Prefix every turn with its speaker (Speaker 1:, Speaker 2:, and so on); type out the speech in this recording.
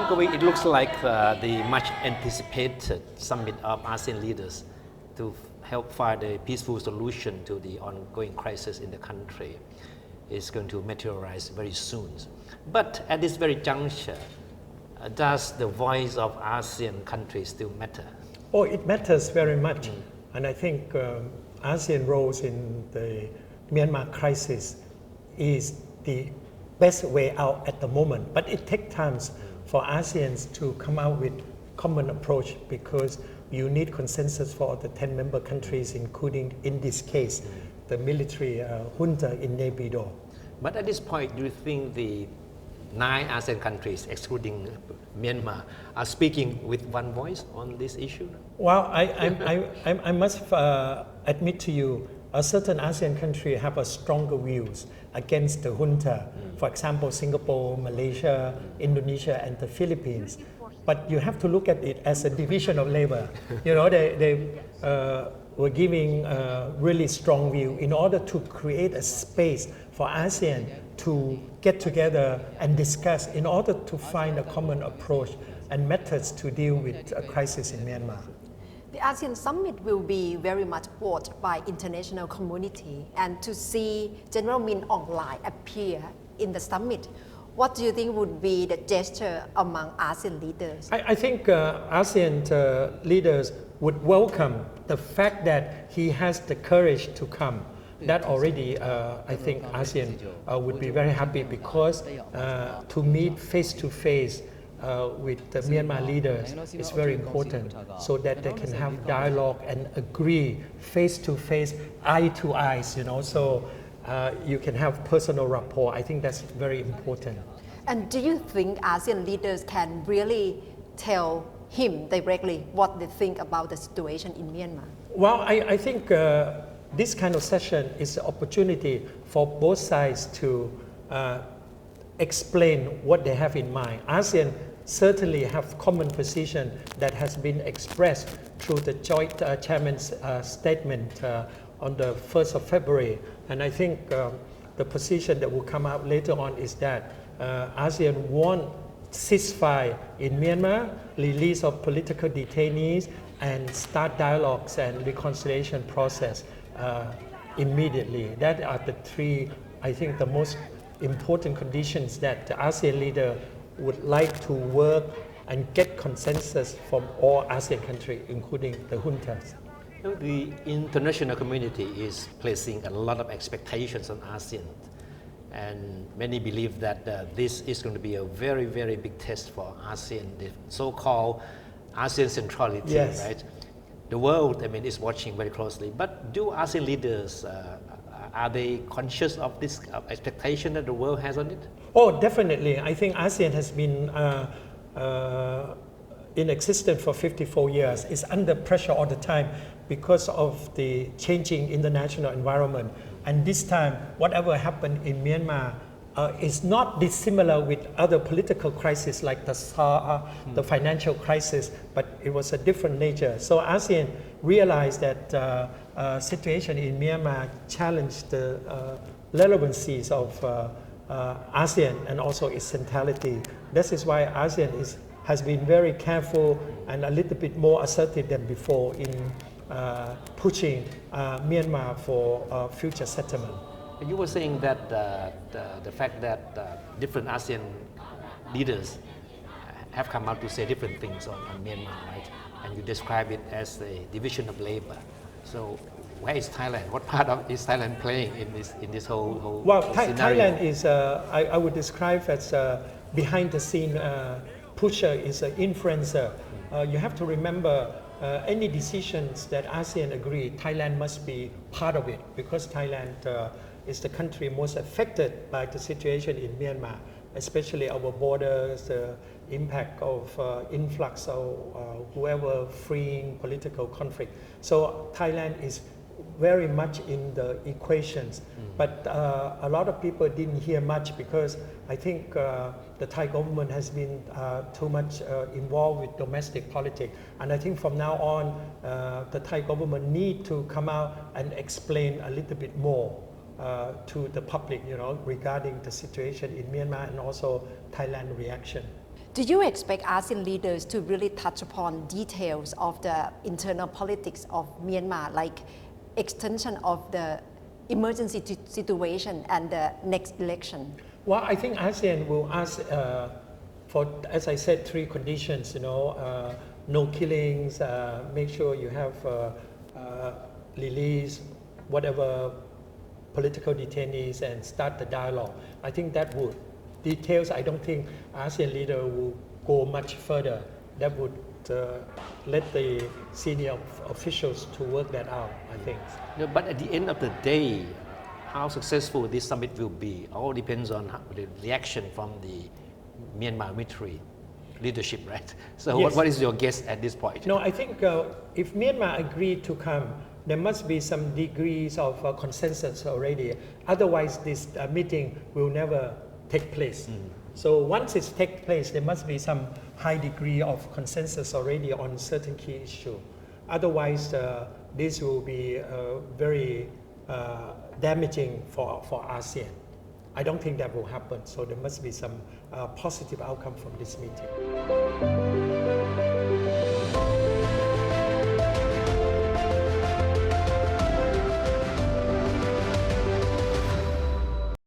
Speaker 1: outgoing, it looks like the much anticipated summit of ASEAN leaders to help find a peaceful solution to the ongoing crisis in the country is going to materialize very soon. But at this very juncture, does the voice of ASEAN countries still matter?
Speaker 2: Oh, it matters very much. And I think ASEAN roles in the Myanmar crisis is the best way out at the moment. But it takes time for ASEANs to come out with common approach because you need consensus for the 10 member countries, including, in this case, the military junta in Naypyidaw.
Speaker 1: But at this point, do you think the 9 ASEAN countries, excluding Myanmar, are speaking with one voice on this issue?
Speaker 2: Well, I must admit to you, a certain ASEAN country have a stronger views against the junta. For example, Singapore, Malaysia, Indonesia, and the Philippines. But you have to look at it as a division of labor. You know, they were giving a really strong view in order to create a space for ASEAN to get together and discuss in order to find a common approach and methods to deal with a crisis in Myanmar.
Speaker 3: The ASEAN summit will be very much watched by international community, and to see General Min Aung Hlaing appear in the summit, what do you think would be the gesture among ASEAN leaders?
Speaker 2: I think ASEAN leaders would welcome the fact that he has the courage to come. That already, I think ASEAN would be very happy because to meet face to face with the Myanmar leaders is very important so that they can have dialogue and agree face to face, eye to eyes, you know, so you can have personal rapport. I think that's very important.
Speaker 3: And do you think ASEAN leaders can really tell him directly what they think about the situation in Myanmar?
Speaker 2: Well, I think this kind of session is an opportunity for both sides to explain what they have in mind. ASEAN certainly have common position that has been expressed through the joint chairman's statement on the 1st of February. And I think the position that will come out later on is that ASEAN want ceasefire in Myanmar, release of political detainees, and start dialogues and reconciliation process immediately. That are the 3, I think, the most important conditions that the ASEAN leader would like to work and get consensus from all ASEAN countries, including the juntas.
Speaker 1: The international community is placing a lot of expectations on ASEAN, and many believe that this is going to be a very, very big test for ASEAN, the so-called ASEAN centrality,
Speaker 2: yes.
Speaker 1: Right? The world, I mean, is watching very closely. But do ASEAN leaders, are they conscious of this expectation that the world has on it?
Speaker 2: Oh, definitely. I think ASEAN has been in existence for 54 years. It's under pressure all the time because of the changing international environment. And this time, whatever happened in Myanmar is not dissimilar with other political crises like the SAR, the financial crisis, but it was a different nature. So ASEAN realized that situation in Myanmar challenged the relevancies of ASEAN and also its centrality. This is why ASEAN has been very careful and a little bit more assertive than before in pushing Myanmar for future settlement.
Speaker 1: You were saying that the fact that different ASEAN leaders have come out to say different things on Myanmar, right? And you describe it as a division of labor. So where is Thailand? What part of is Thailand playing in this whole
Speaker 2: well,
Speaker 1: scenario?
Speaker 2: Thailand is I would describe as behind the scene pusher, is an influencer. You have to remember any decisions that ASEAN agree, Thailand must be part of it because Thailand is the country most affected by the situation in Myanmar, especially our borders, the impact of influx of whoever freeing political conflict. So Thailand is very much in the equations, but a lot of people didn't hear much because I think the Thai government has been too much involved with domestic politics, and I think from now on the Thai government need to come out and explain a little bit more to the public, regarding the situation in Myanmar and also Thailand reaction.
Speaker 3: Do you expect ASEAN leaders to really touch upon details of the internal politics of Myanmar, like extension of the emergency situation and the next election?
Speaker 2: Well, I think ASEAN will ask for, as I said, three conditions. No killings. Make sure you have release whatever political detainees and start the dialogue. I think that would. Details, I don't think ASEAN leader will go much further. That would let the senior officials to work that out, I think.
Speaker 1: But at the end of the day, how successful this summit will be all depends on the reaction from the Myanmar military leadership, right? So
Speaker 2: Yes.
Speaker 1: what is your guess at this point?
Speaker 2: No, I think if Myanmar agreed to come, there must be some degrees of consensus already. Otherwise, this meeting will never take place. So once it takes place, there must be some high degree of consensus already on certain key issue. Otherwise, this will be very damaging for ASEAN. I don't think that will happen. So there must be some positive outcome from this meeting.